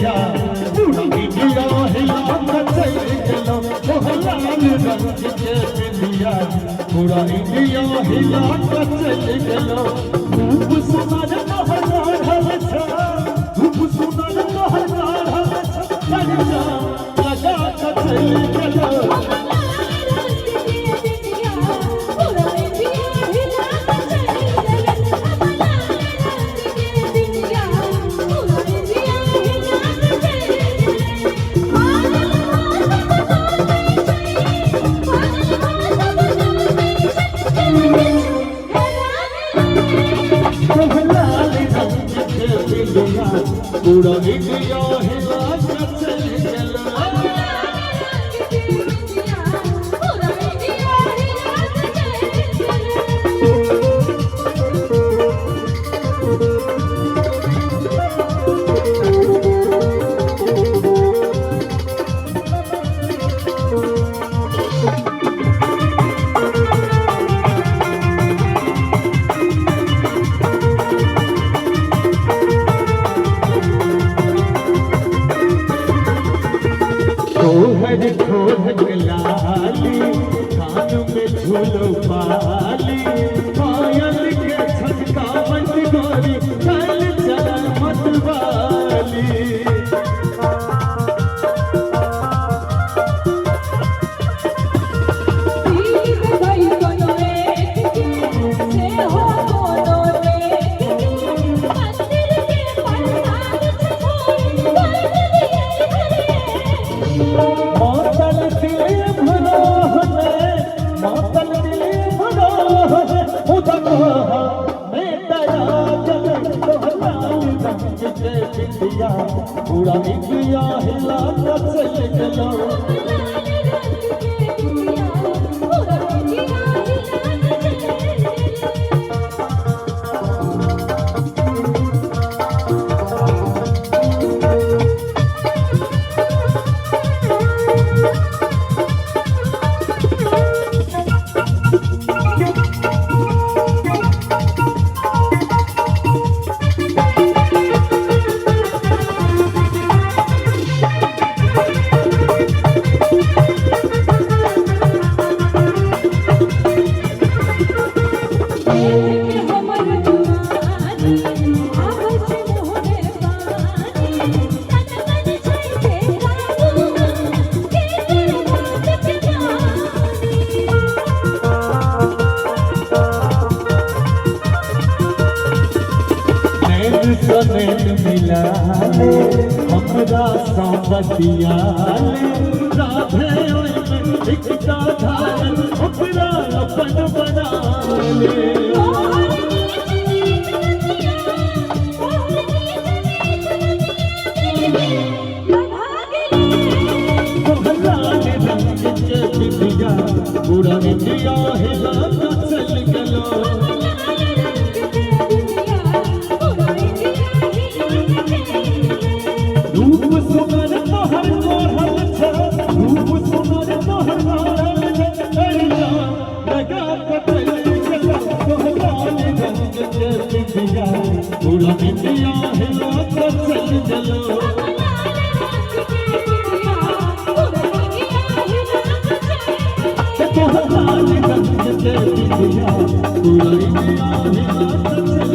बिंदिया पूरा इंडिया हिला कर चल गलो मोहल्ला रंग के बिंदिया पूरा इंडिया हिला कर चल गलो धूप सुनर तोहर हल छा धूप सुनर तोहर हल छा लगा कर चल गलो पूरा इंडिया हिला कर चल गलो लाली कान में झूलो पाली पायल के छटका बन गोरी चल चल मतवाली पूरा इंडिया हिला कर चल गलो सनेत मिला ले हमरा संपतिया ले राधे में एक धारन ओकरा अपन बना ले पूरा इंडिया हिला कर चल गलो रूप सुनर तोहर हल छा रूप सुनर तोहर हल छा लगा कर चल तोहरा रंग के बिंदिया पूरा इंडिया हिला कर चल गलो पूरा इंडिया हिला कर चल